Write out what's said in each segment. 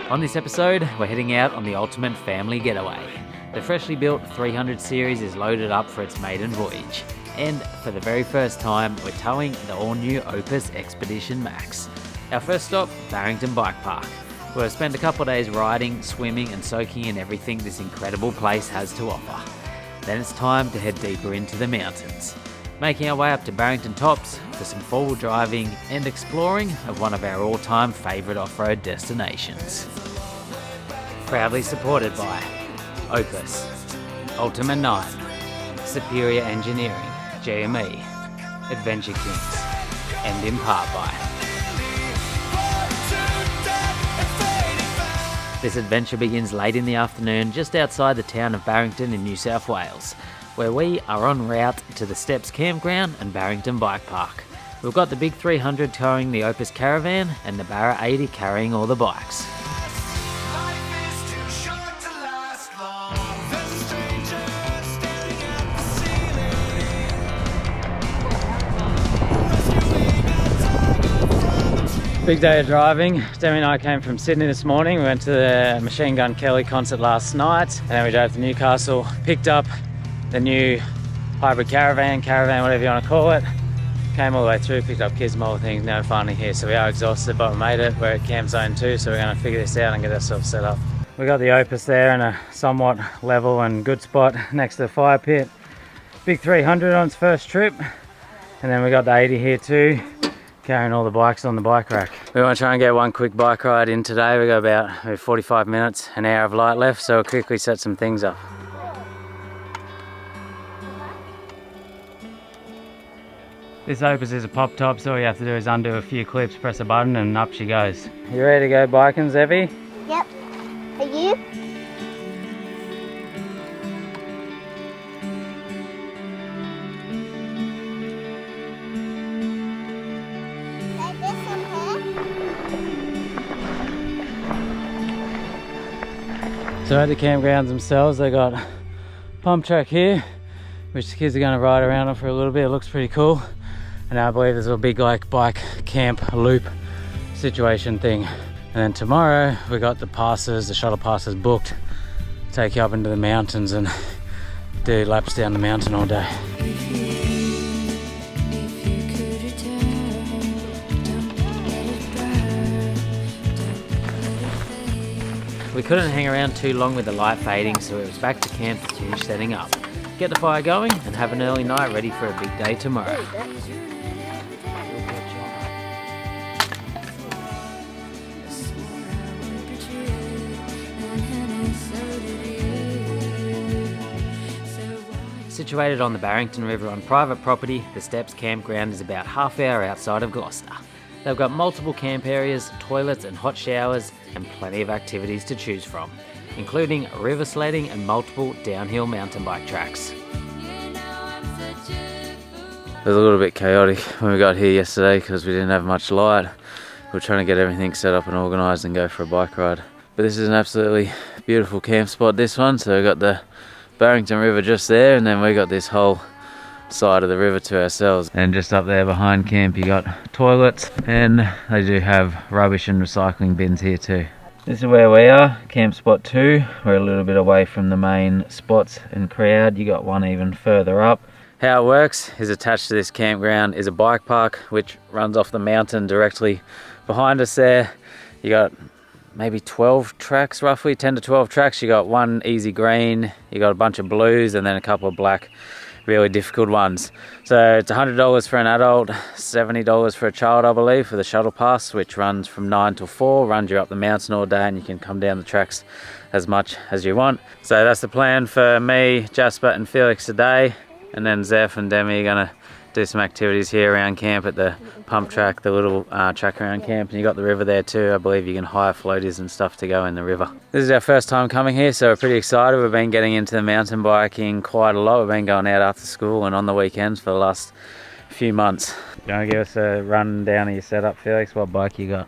On this episode, we're heading out on the ultimate family getaway. The freshly built 300 series is loaded up for its maiden voyage. And for the very first time, we're towing the all-new OPUS Expedition MAX. Our first stop, Barrington Bike Park. We'll spend a couple of days riding, swimming and soaking in everything this incredible place has to offer. Then it's time to head deeper into the mountains, making our way up to Barrington Tops for some four-wheel driving and exploring of one of our all-time favourite off-road destinations. Proudly supported by OPUS, Ultimate 9, Superior Engineering, GME, Adventure Kings, and in part by. This adventure begins late in the afternoon just outside the town of Barrington in New South Wales, where we are en route to the Steps Campground and Barrington Bike Park. We've got the big 300 towing the OPUS caravan and the Barra 80 carrying all the bikes. Big day of driving. Demi and I came from Sydney this morning. We went to the Machine Gun Kelly concert last night, and then we drove to Newcastle, picked up the new hybrid caravan, whatever you want to call it. Came all the way through, picked up kids and all things, now we're finally here. So we are exhausted, but we made it. We're at Camp Zone 2, so we're going to figure this out and get ourselves set up. We got the OPUS there in a somewhat level and good spot next to the fire pit. Big 300 on its first trip, and then we got the 80 here too, carrying all the bikes on the bike rack. We want to try and get one quick bike ride in today. We got about maybe 45 minutes, an hour of light left, so we'll quickly set some things up. This OPUS is a pop top, so all you have to do is undo a few clips, press a button and up she goes. You ready to go biking, Zebby? Yep. Are you? So at the campgrounds themselves, they got a pump track here, which the kids are going to ride around on for a little bit. It looks pretty cool. And I believe there's a big like bike camp loop situation thing. And then tomorrow we got the passes, the shuttle passes booked. Take you up into the mountains and do laps down the mountain all day. We couldn't hang around too long with the light fading, so it was back to camp to finish setting up. Get the fire going and have an early night ready for a big day tomorrow. Situated on the Barrington River on private property, the Steps Campground is about half hour outside of Gloucester. They've got multiple camp areas, toilets and hot showers, and plenty of activities to choose from, including river sledding and multiple downhill mountain bike tracks. It was a little bit chaotic when we got here yesterday because we didn't have much light. We were trying to get everything set up and organised and go for a bike ride. But this is an absolutely beautiful camp spot, this one. So we got the Barrington River just there, and then we got this whole side of the river to ourselves. And just up there behind camp you got toilets, and they do have rubbish and recycling bins here too. This is where we are, camp spot 2. We're a little bit away from the main spots and crowd. You got one even further up. How it works is attached to this campground is a bike park which runs off the mountain directly behind us there. You got maybe 12 tracks, roughly 10 to 12 tracks. You got one easy green, you got a bunch of blues, and then a couple of black, really difficult ones. So it's $100 for an adult, $70 for a child, I believe, for the shuttle pass, which runs from 9 till 4, runs you up the mountain all day, and you can come down the tracks as much as you want. So that's the plan for me, Jasper and Felix today, and then Zeph and Demi are gonna do some activities here around camp at the pump track, the little track around camp, and you got the river there too. I believe you can hire floaties and stuff to go in the river. This is our first time coming here, so we're pretty excited. We've been getting into the mountain biking quite a lot. We've been going out after school and on the weekends for the last few months. You want to give us a run down of your setup, Felix? What bike you got?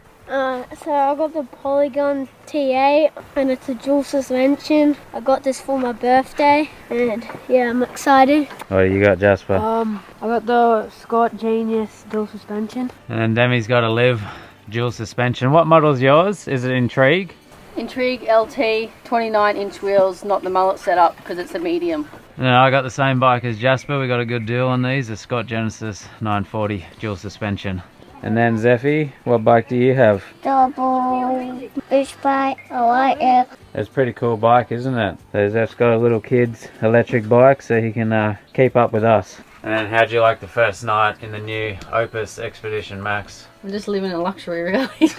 So I got the Polygon T8 and it's a dual suspension. I got this for my birthday and yeah, I'm excited. What do you got, Jasper? I got the Scott Genius dual suspension. And Demi's got a Liv dual suspension. What model's yours? Is it Intrigue? Intrigue LT 29-inch wheels, not the mullet setup because it's a medium. Yeah, I got the same bike as Jasper. We got a good deal on these. The Scott Genesis 940 dual suspension. And then Zeffy, what bike do you have? Double push bike. I like it. It's a pretty cool bike, isn't it? So Zeph's got a little kid's electric bike so he can keep up with us. And then how'd you like the first night in the new OPUS Expedition MAX? We're just living in luxury, really.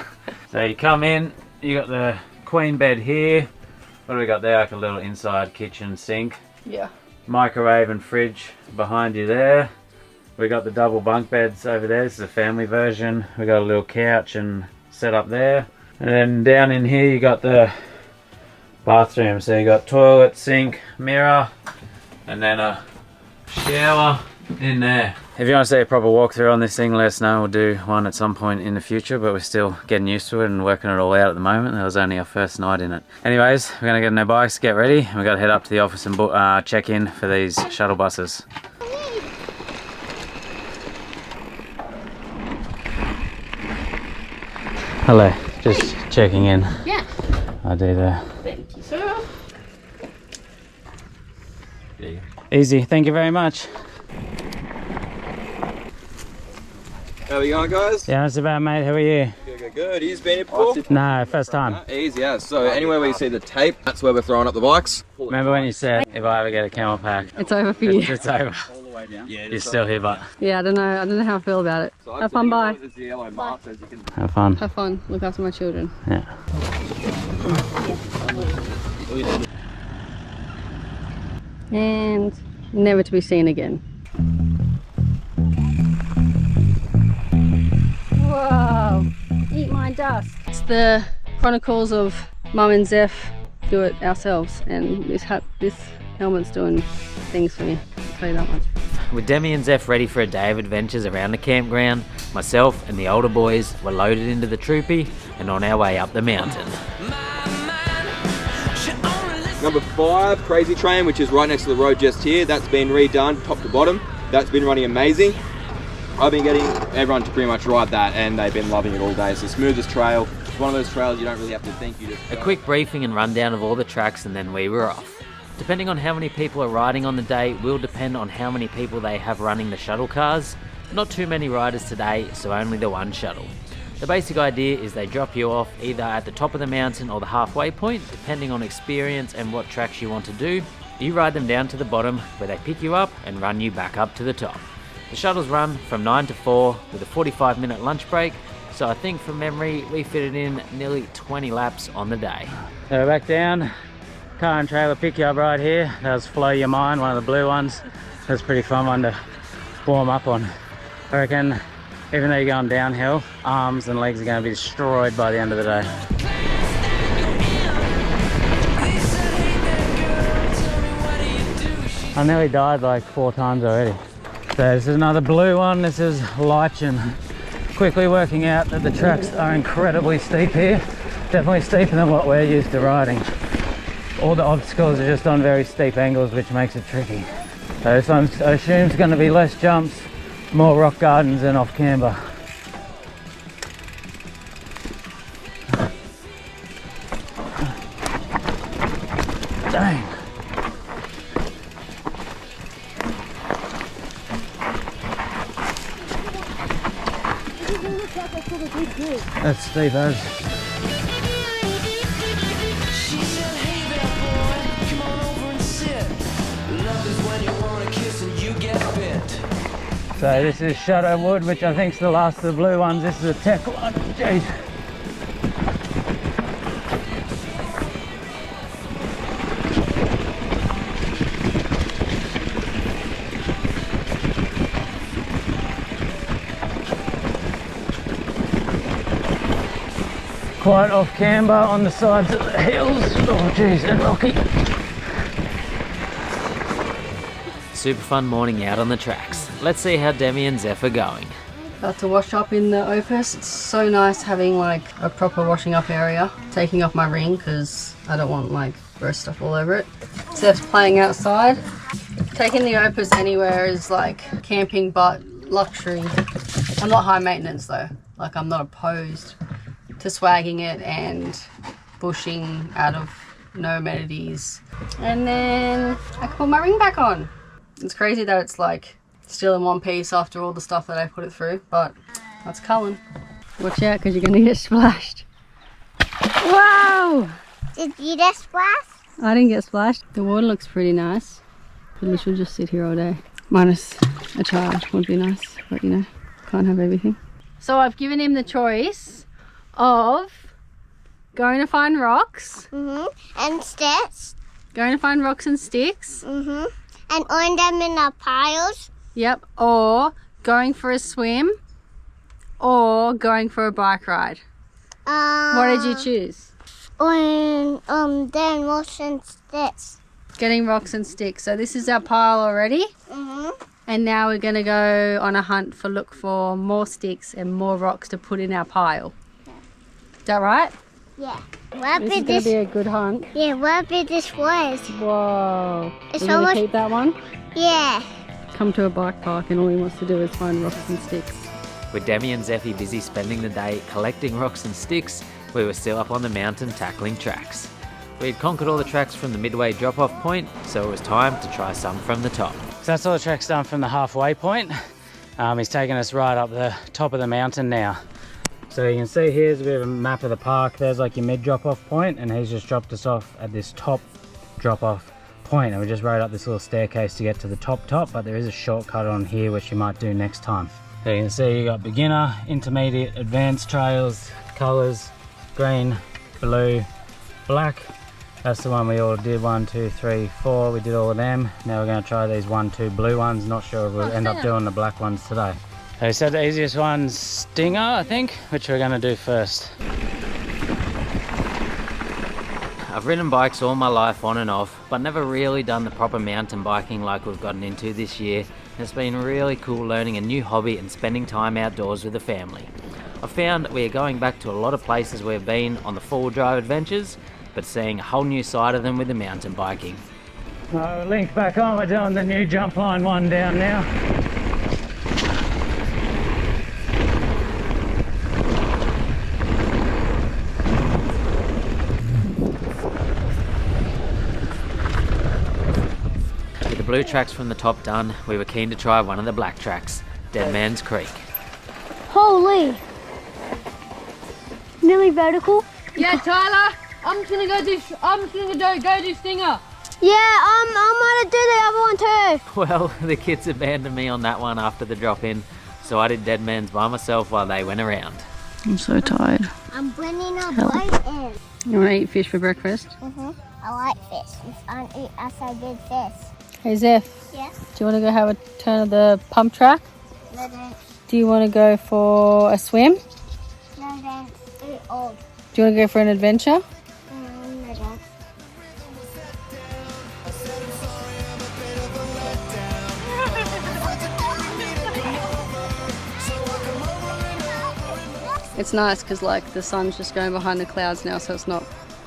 So you come in, you got the queen bed here. What do we got there? Like a little inside kitchen sink. Yeah. Microwave and fridge behind you there. We got the double bunk beds over there. This is a family version. We got a little couch and set up there. And then down in here you got the bathroom. So you got toilet, sink, mirror, and then a shower in there. If you want to see a proper walkthrough on this thing, let us know. We'll do one at some point in the future, but we're still getting used to it and working it all out at the moment. That was only our first night in it. Anyways, we're gonna get in our bikes, get ready, and we've got to head up to the office and check in for these shuttle buses. Hello, just checking in. Yeah. I did. Thank you, sir. Easy, thank you very much. How are we going, guys? Yeah, that's about, mate. How are you? Good. You've been here before? No, first time. Easy, yeah. So anywhere where you see the tape, that's where we're throwing up the bikes. Remember when you said if I ever get a camel pack, It's over for you. it's over. All the way down. Yeah, You're still here, but Yeah, I don't know how I feel about it. Have fun, bye. have fun. Have fun. Look after my children. Yeah. And never to be seen again. Whoa! Eat my dust. It's the chronicles of Mum and Zeph do it ourselves, and this helmet's doing things for me. I'll tell you that much. With Demi and Zeph ready for a day of adventures around the campground, myself and the older boys were loaded into the troopy and on our way up the mountain. Number 5, Crazy Train, which is right next to the road just here. That's been redone top to bottom. That's been running amazing. I've been getting everyone to pretty much ride that, and they've been loving it all day. It's the smoothest trail. It's one of those trails you don't really have to think. You just A quick briefing and rundown of all the tracks, and then we were off. Depending on how many people are riding on the day will depend on how many people they have running the shuttle cars. Not too many riders today, so only the one shuttle. The basic idea is they drop you off either at the top of the mountain or the halfway point, depending on experience and what tracks you want to do. You ride them down to the bottom where they pick you up and run you back up to the top. The shuttles run from 9 to 4 with a 45-minute lunch break, so I think from memory we fitted in nearly 20 laps on the day. So back down, car and trailer pick you up right here. That was Flow Your Mind, one of the blue ones. That's a pretty fun one to warm up on. I reckon even though you're going downhill, arms and legs are going to be destroyed by the end of the day. I nearly died like 4 times already. So this is another blue one. This is Lichen. Quickly working out that the tracks are incredibly steep here. Definitely steeper than what we're used to riding. All the obstacles are just on very steep angles, which makes it tricky. So this one I assume is going to be less jumps, more rock gardens and off camber. Dang. That's steep as. She said, hey there boy, come on over and sit. Love is when you want a kiss and you get bit. So this is Shadow Wood, which I think is the last of the blue ones. This is a tech one. Jeez. Quite off camber on the sides of the hills. Oh geez, and rocky. Super fun morning out on the tracks. Let's see how Demi and Zeph are going. About to wash up in the Opus. It's so nice having like a proper washing up area. Taking off my ring because I don't want like gross stuff all over it. Zeph's playing outside. Taking the Opus anywhere is like camping but luxury. I'm not high maintenance though. Like I'm not opposed to swagging it and bushing out of no amenities. And then I can put my ring back on. It's crazy that it's like still in one piece after all the stuff that I put it through, but that's Cullen. Watch out because you're going to get splashed. Wow! Did you get splashed? I didn't get splashed. The water looks pretty nice. We should just sit here all day. Minus a child would be nice, but you know, can't have everything. So I've given him the choice of going to find rocks. And sticks. Going to find rocks and sticks. And on them in the piles. Yep. Or going for a swim. Or going for a bike ride. What did you choose? On then rocks and sticks. Getting rocks and sticks. So this is our pile already. And now we're going to go on a hunt look for more sticks and more rocks to put in our pile. Is that right? Yeah. This is going to be a good hunt. Yeah, what big this was. Whoa. It's We're going almost- to keep that one? Yeah. Come to a bike park and all he wants to do is find rocks and sticks. With Demi and Zeffie busy spending the day collecting rocks and sticks, we were still up on the mountain tackling tracks. We had conquered all the tracks from the midway drop-off point, so it was time to try some from the top. So that's all the tracks done from the halfway point. He's taking us right up the top of the mountain now. So you can see here's a bit of a map of the park. There's like your mid drop-off point, and he's just dropped us off at this top drop-off point. And we just rode up this little staircase to get to the top, but there is a shortcut on here which you might do next time. So you can see you got beginner, intermediate, advanced trails, colours, green, blue, black. That's the one we all did, 1, 2, 3, 4. We did all of them. Now we're going to try these 1, 2 blue ones. Not sure if we'll end up doing the black ones today. They said the easiest one's Stinger, I think, which we're going to do first. I've ridden bikes all my life on and off, but never really done the proper mountain biking like we've gotten into this year. It's been really cool learning a new hobby and spending time outdoors with the family. I've found we are going back to a lot of places we've been on the four-wheel drive adventures, but seeing a whole new side of them with the mountain biking. We're linked back on, we're doing the new jump line one down now. With the blue tracks from the top done, we were keen to try one of the black tracks, Dead Man's Creek. Holy! Nearly vertical. Yeah, Tyler, I'm gonna go do Stinger. Yeah, I'm gonna do the other one too. Well, the kids abandoned me on that one after the drop-in, so I did Dead Man's by myself while they went around. I'm so tired. I'm bringing a bite in. You want to eat fish for breakfast? I like fish. I eat as I did fish. Hey Zeph, Yeah. do you want to go have a turn of the pump track? No, don't. Do you want to go for a swim? No, don't. It's old. Do you want to go for an adventure? No, don't. It's nice because like the sun's just going behind the clouds now, so it's not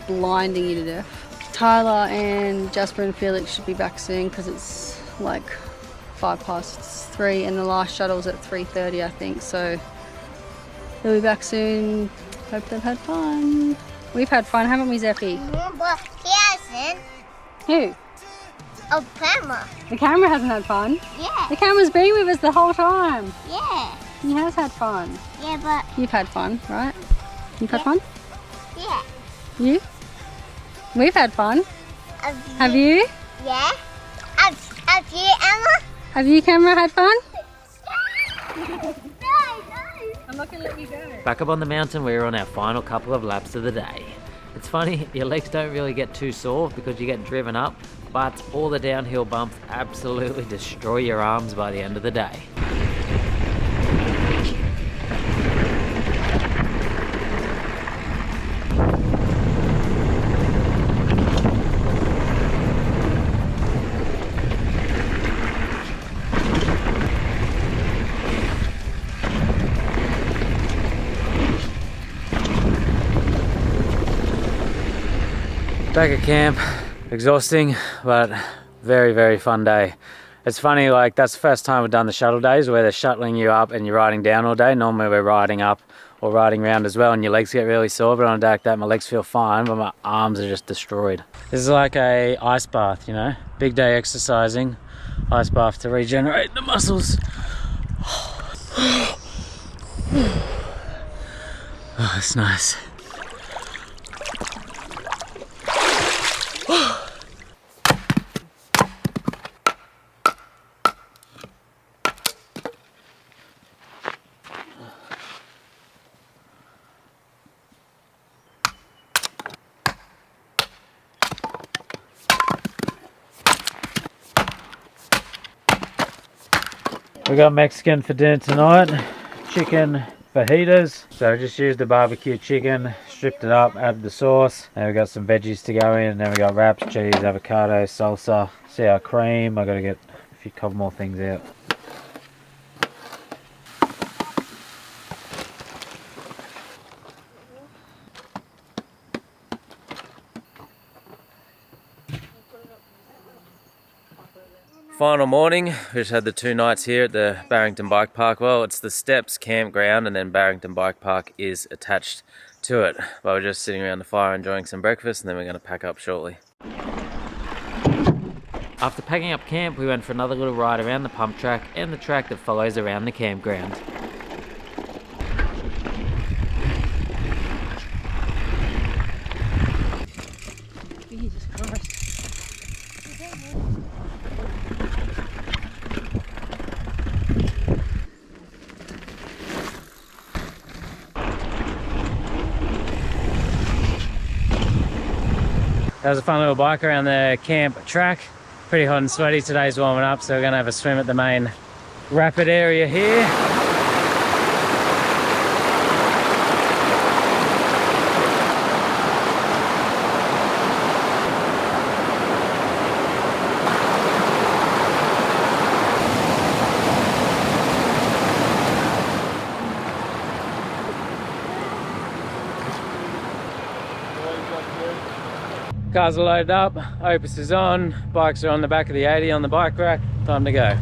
blinding you to death. Tyler and Jasper and Felix should be back soon because it's like 3:05 and the last shuttle's at 3:30 I think, so they'll be back soon. Hope they've had fun. We've had fun, haven't we, Zeffie? But he hasn't. Who? Oh, camera. The camera hasn't had fun. Yeah. The camera's been with us the whole time. Yeah. He has had fun. Yeah, but You've had fun, right? You've had fun? yeah. You? We've had fun. Have you? Yeah. Have you, Emma? Have you, camera, had fun? No. I'm not gonna let you go. Back up on the mountain, we were on our final couple of laps of the day. It's funny, your legs don't really get too sore because you get driven up, but all the downhill bumps absolutely destroy your arms by the end of the day. Back at camp, exhausting, but very, very fun day. It's funny, like that's the first time we've done the shuttle days where they're shuttling you up and you're riding down all day. Normally we're riding up or riding around as well, and your legs get really sore. But on a day like that, my legs feel fine, but my arms are just destroyed. This is like a ice bath, you know, big day exercising, ice bath to regenerate the muscles. Oh, it's nice. We got Mexican for dinner tonight, chicken fajitas. So I just used the barbecue chicken, stripped it up, added the sauce. Then we got some veggies to go in, and then we got wraps, cheese, avocado, salsa, sour cream. I gotta get a couple more things out. Final morning, we just had the 2 nights here at the Barrington Bike Park. Well, it's the Steps Campground, and then Barrington Bike Park is attached to it. But we're just sitting around the fire enjoying some breakfast, and then we're going to pack up shortly. After packing up camp, we went for another little ride around the pump track and the track that follows around the campground. Jesus Christ. That was a fun little bike around the camp track. Pretty hot and sweaty. Today's warming up, so we're gonna have a swim at the main rapid area here. Cars are loaded up, Opus is on, bikes are on the back of the 80 on the bike rack. Time to go.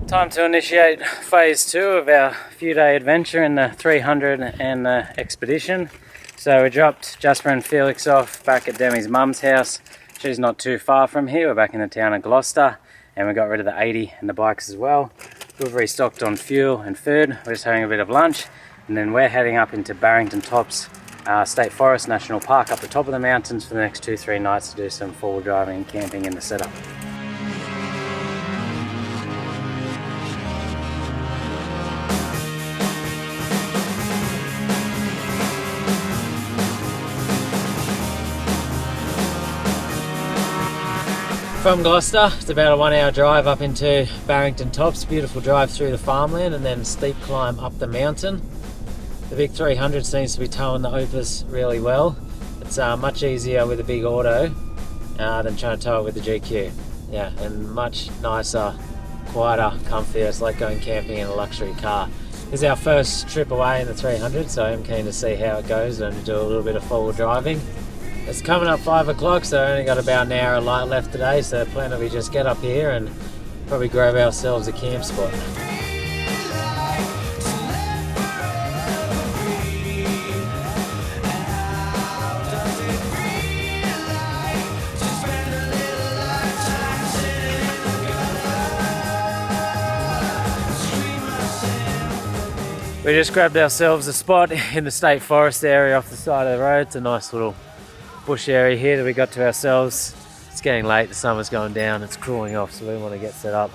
Time to initiate phase 2 of our few-day adventure in the 300 and the Expedition. So we dropped Jasper and Felix off back at Demi's mum's house. She's not too far from here. We're back in the town of Gloucester. And we got rid of the 80 and the bikes as well. We've restocked on fuel and food. We're just having a bit of lunch, and then we're heading up into Barrington Tops State Forest National Park up the top of the mountains for the next 2-3 nights to do some four-wheel driving and camping in the setup. From Gloucester, it's about a 1-hour drive up into Barrington Tops. Beautiful drive through the farmland and then steep climb up the mountain. The big 300 seems to be towing the Opus really well. It's much easier with a big auto than trying to tow it with the GQ. Yeah, and much nicer, quieter, comfier. It's like going camping in a luxury car. This is our first trip away in the 300, so I'm keen to see how it goes and do a little bit of forward driving. It's coming up 5 o'clock, so I only got about an hour of light left today, so the plan will be just get up here and probably grab ourselves a camp spot. We just grabbed ourselves a spot in the state forest area off the side of the road. It's a nice little bush area here that we got to ourselves. It's getting late, the summer's going down, it's cooling off, so we want to get set up,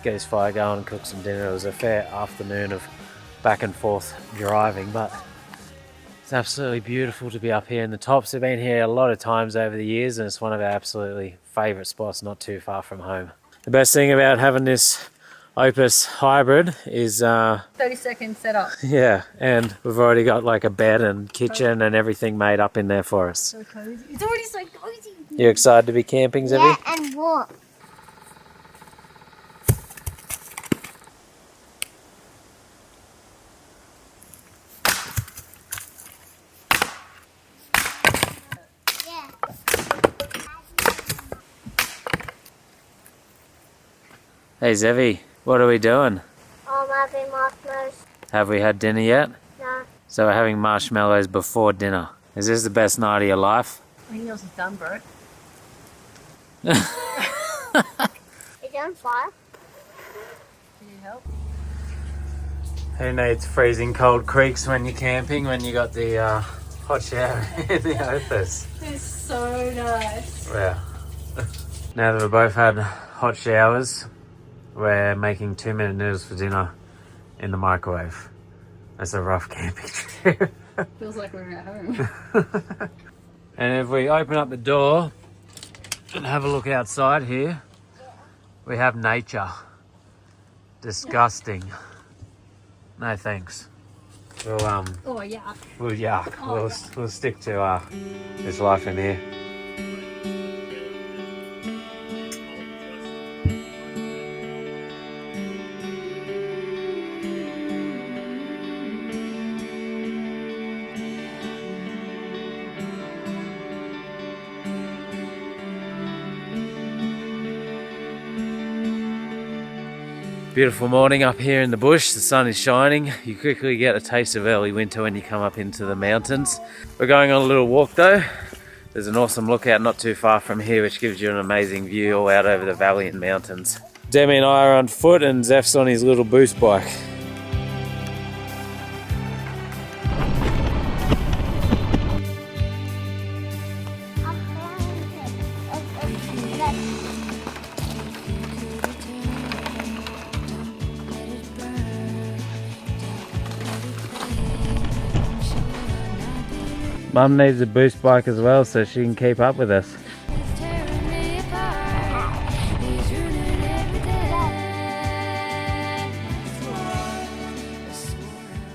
get this fire going and cook some dinner. It was a fair afternoon of back and forth driving, but it's absolutely beautiful to be up here in the tops. We've been here a lot of times over the years, and it's one of our absolutely favourite spots not too far from home. The best thing about having this Opus hybrid is 30-second setup. yeah, and we've already got like a bed and kitchen and everything made up in there for us. So cozy. It's already so cozy. You excited to be camping, Zebby? Yeah, and what? Hey Zevi, what are we doing? I'm having marshmallows. Have we had dinner yet? No. So we're having marshmallows before dinner. Is this the best night of your life? Everything else is done, bro. Is it on fire? Can you help? Who needs freezing cold creeks when you're camping, when you got the hot shower in the OPUS? It's so nice. Yeah. Now that we've both had hot showers, we're making 2-minute noodles for dinner in the microwave. That's a rough camping trip. Feels like we're at home. And if we open up the door and have a look outside here, we have nature. Disgusting. No thanks. We'll Oh, yeah. we'll yuck. We'll stick to this life in here. Beautiful morning up here in the bush, the sun is shining. You quickly get a taste of early winter when you come up into the mountains. We're going on a little walk though. There's an awesome lookout not too far from here which gives you an amazing view all out over the valley and mountains. Demi and I are on foot and Zeph's on his little boost bike. Mum needs a boost bike as well so she can keep up with us.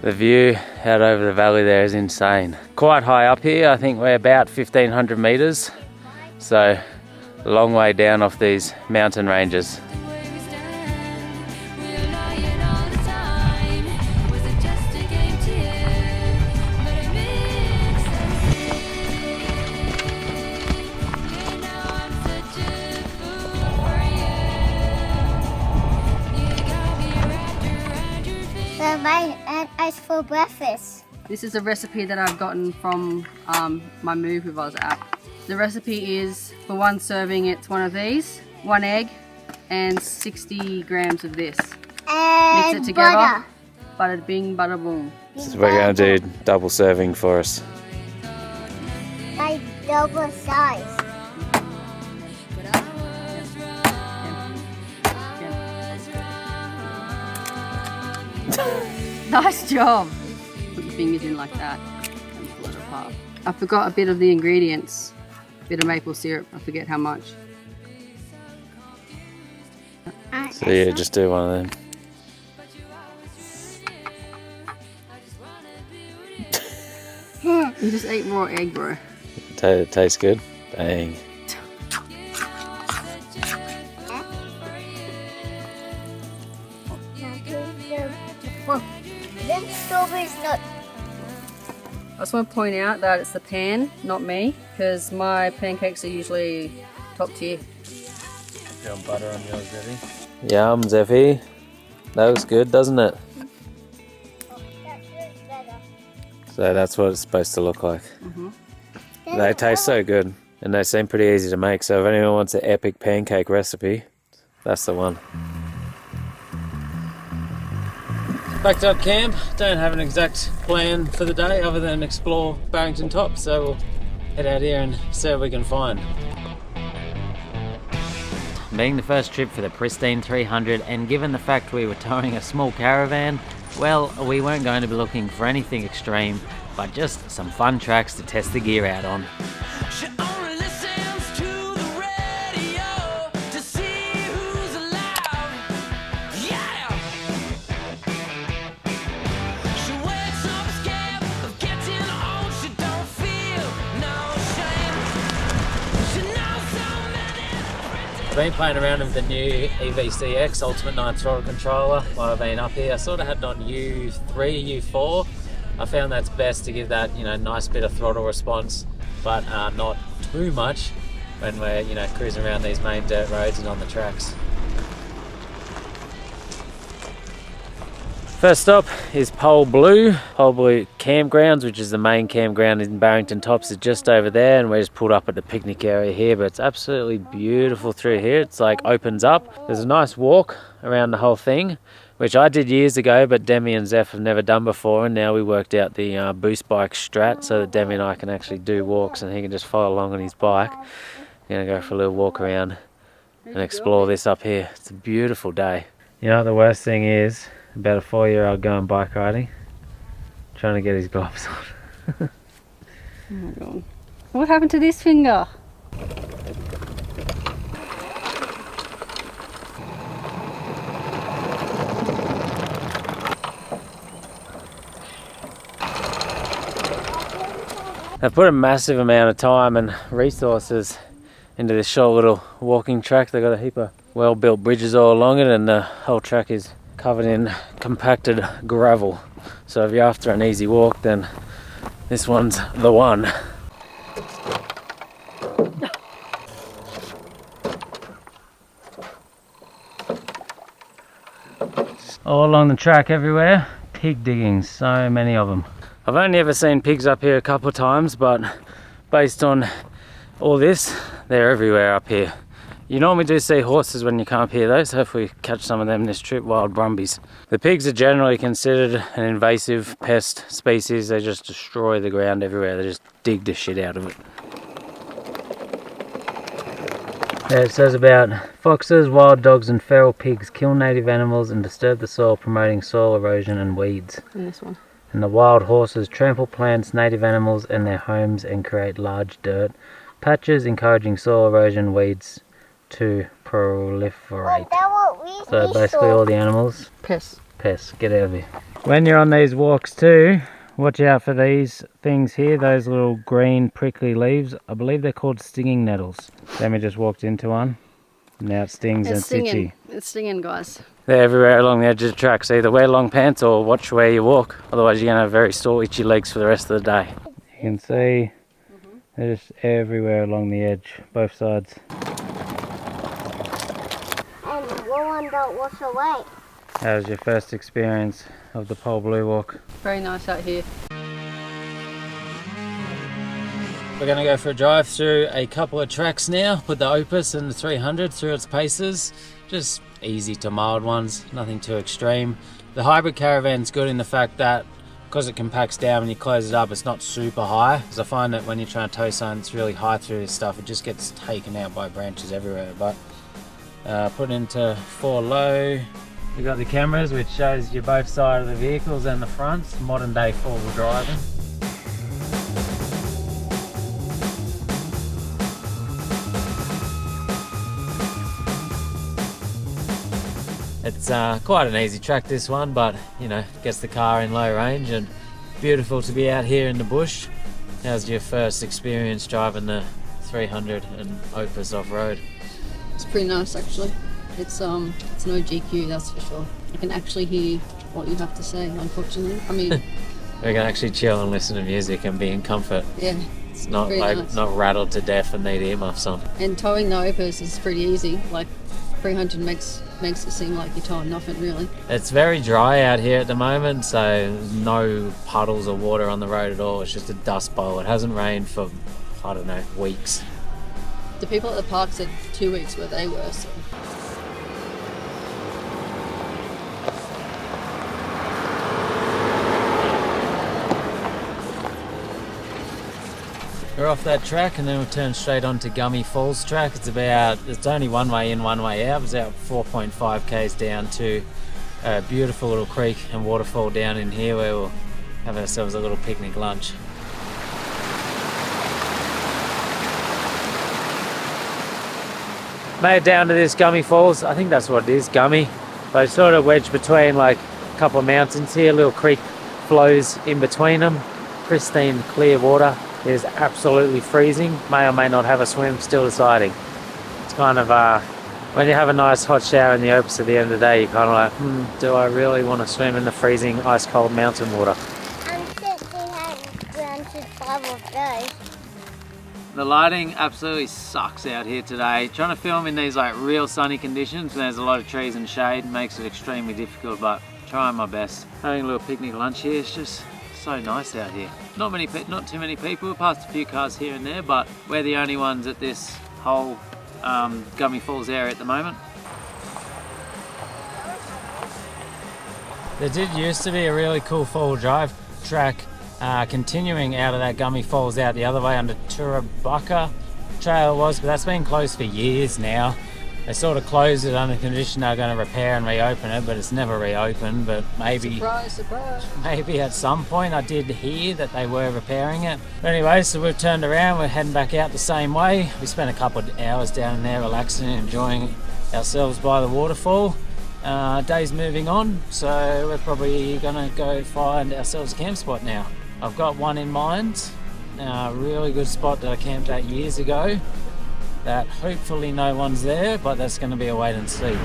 The view out over the valley there is insane. Quite high up here, I think we're about 1500 meters. So a long way down off these mountain ranges. Ice for breakfast. This is a recipe that I've gotten from my Move with Oz app. The recipe is, for one serving, it's one of these, 1 egg, and 60 grams of this. And mix it together. butter. Bada bing, bada boom. So we're going to do double serving for us. Like double size. Nice job. Put your fingers in like that and pull it apart. I forgot a bit of the ingredients. A bit of maple syrup. I forget how much. So yeah, just do one of them. You just ate raw egg, bro. Tastes good. Dang. Then strawberries not. I just want to point out that it's the pan, not me, because my pancakes are usually top tier. Got butter on yours, Zevi. Yum, Zevi. That looks good, doesn't it? That looks better. So that's what it's supposed to look like. They taste so good, and they seem pretty easy to make. So if anyone wants an epic pancake recipe, that's the one. Packed up camp, don't have an exact plan for the day other than explore Barrington top, so we'll head out here and see what we can find. Being the first trip for the pristine 300 and given the fact we were towing a small caravan, well, we weren't going to be looking for anything extreme, but just some fun tracks to test the gear out on. She only listens to the radio to see who's alive. Yeah. She wakes up scared of getting old. She don't feel no shame. She knows so many. I've been playing around with the new EVCX Ultimate 9 throttle controller while I've been up here. I sort of had it on U3, U4. I found that's best to give that, nice bit of throttle response, but not too much when we're, cruising around these main dirt roads and on the tracks. First stop is Pole Blue Campgrounds, which is the main campground in Barrington Tops. Is just over there, and we're just pulled up at the picnic area here, but it's absolutely beautiful through here. It's like opens up. There's a nice walk around the whole thing, which I did years ago, but Demi and Zeph have never done before, and now we worked out the boost bike strat so that Demi and I can actually do walks and he can just follow along on his bike. We're gonna go for a little walk around and explore this up here. It's a beautiful day. You know what the worst thing is about a 4-year-old going bike riding? Trying to get his gloves on. Oh my god. What happened to this finger? I've put a massive amount of time and resources into this short little walking track. They've got a heap of well-built bridges all along it, and the whole track is covered in compacted gravel. So if you're after an easy walk, then this one's the one. All along the track everywhere, pig diggings, so many of them. I've only ever seen pigs up here a couple of times, but based on all this, they're everywhere up here. You normally do see horses when you come up here though, so hopefully we catch some of them this trip, wild brumbies. The pigs are generally considered an invasive pest species. They just destroy the ground everywhere. They just dig the shit out of it. Yeah, it says about foxes, wild dogs and feral pigs kill native animals and disturb the soil, promoting soil erosion and weeds. And this one. And the wild horses trample plants, native animals and their homes and create large dirt patches, encouraging soil erosion, weeds to proliferate. So basically all the animals, pests, get out of here. When you're on these walks too, watch out for these things here, those little green prickly leaves. I believe they're called stinging nettles. Then we just walked into one. Now it stings and it's itchy. It's stinging, guys. They're everywhere along the edge of the track, so either wear long pants or watch where you walk. Otherwise you're going to have very sore, itchy legs for the rest of the day. You can see they're just everywhere along the edge, both sides. And one don't wash away. How was your first experience of the Pole Blue walk? Very nice out here. We're going to go for a drive through a couple of tracks now with the Opus and the 300 through its paces. Just easy to mild ones, nothing too extreme. The hybrid caravan's good in the fact that because it compacts down when you close it up, it's not super high. Because I find that when you're trying to tow something that's really high through this stuff, it just gets taken out by branches everywhere. But put into 4 low. We've got the cameras which shows you both sides of the vehicles and the fronts, modern day 4-wheel driving. It's quite an easy track this one, but you know, gets the car in low range and beautiful to be out here in the bush. How's your first experience driving the 300 and Opus off-road? It's pretty nice actually. It's no GQ, that's for sure. I can actually hear what you have to say, unfortunately. I mean, we can actually chill and listen to music and be in comfort. Yeah. It's not like nice. Not rattled to death and need earmuffs on. And towing the Opus is pretty easy. Like 300 makes it seem like you're towing nothing really. It's very dry out here at the moment, so no puddles or water on the road at all. It's just a dust bowl. It hasn't rained for, I don't know, weeks. The people at the park said 2 weeks where they were, so. We're off that track and then we'll turn straight onto Gummy Falls track. It's only one way in, one way out. It's about 4.5 k's down to a beautiful little creek and waterfall down in here where we'll have ourselves a little picnic lunch. Made it down to this Gummy Falls. I think that's what it is, Gummy. But it's sort of wedged between like a couple of mountains here. A little creek flows in between them. Pristine, clear water. It is absolutely freezing. May or may not have a swim, still deciding. It's kind of, when you have a nice hot shower in the Opus at the end of the day, you're kind of like, do I really want to swim in the freezing, ice cold mountain water? I'm 5 of those. The lighting absolutely sucks out here today. Trying to film in these like real sunny conditions when there's a lot of trees and shade makes it extremely difficult, but trying my best. Having a little picnic lunch here. It's just so nice out here. Not too many people. Passed a few cars here and there, but we're the only ones at this whole Gummy Falls area at the moment. There did used to be a really cool four-wheel drive track continuing out of that Gummy Falls out the other way under Turabaka Trail it was, but that's been closed for years now. They sort of closed it under condition they're going to repair and reopen it, but it's never reopened. But maybe, Surprise. maybe at some point I did hear that they were repairing it. But anyway, so we've turned around, we're heading back out the same way. We spent a couple of hours down there relaxing and enjoying ourselves by the waterfall. Day's moving on, so we're probably gonna go find ourselves a camp spot now. I've got one in mind, a really good spot that I camped at years ago that hopefully no one's there, but that's going to be a wait and see.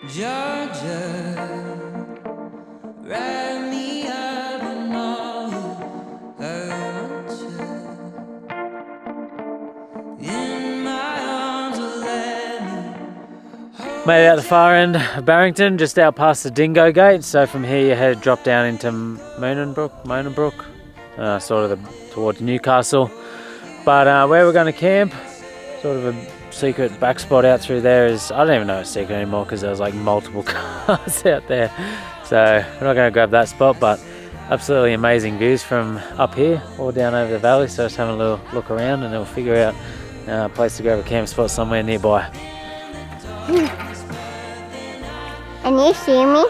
Georgia, write me up and all I want you in my arms, let me. Made it out the far end of Barrington, just out past the Dingo Gate. So from here you head drop down into Monenbrook, sort of towards Newcastle. But where we're going to camp, sort of a secret back spot out through there is, I don't even know it's secret anymore because there's like multiple cars out there. So we're not going to grab that spot, but absolutely amazing views from up here or down over the valley. So just having a little look around and then we'll figure out a place to grab a camp spot somewhere nearby. And you see me?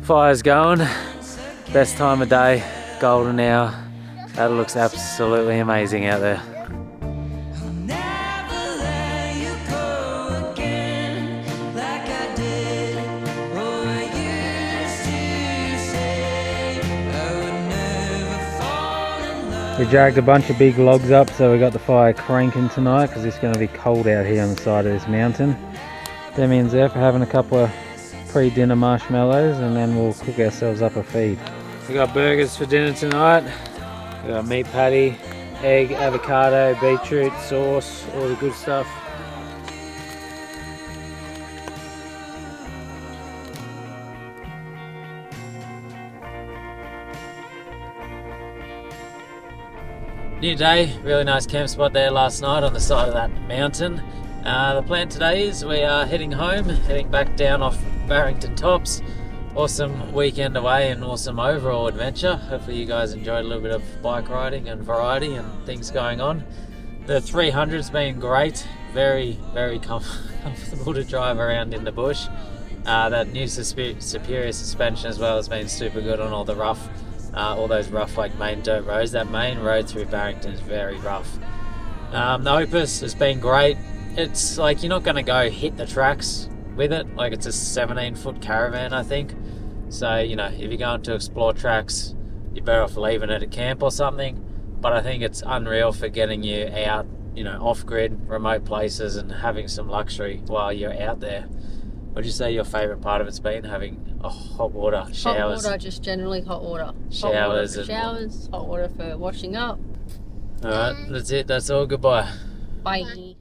Fire's going, best time of day, golden hour. That looks absolutely amazing out there. We dragged a bunch of big logs up, so we got the fire cranking tonight because it's going to be cold out here on the side of this mountain. Demian's there for having a couple of pre-dinner marshmallows, and then we'll cook ourselves up a feed. We got burgers for dinner tonight. We got meat patty, egg, avocado, beetroot, sauce, all the good stuff. New day, really nice camp spot there last night on the side of that mountain. The plan today is we are heading home, heading back down off Barrington tops. Awesome weekend away and awesome overall adventure. Hopefully you guys enjoyed a little bit of bike riding and variety and things going on. The 300's been great, very comfortable to drive around in the bush. That new Superior suspension as well has been super good on all the rough, all those rough like main dirt roads. That main road through Barrington is very rough. The Opus has been great. It's like you're not going to go hit the tracks with it, like it's a 17-foot caravan I think, so you know, if you're going to explore tracks you're better off leaving it at camp or something. But I think it's unreal for getting you out, you know, off-grid, remote places and having some luxury while you're out there. Would you say your favourite part of it's been having hot water, showers? Hot water, just generally hot water. Showers, hot water for washing up. Alright, that's it, that's all, goodbye. Bye.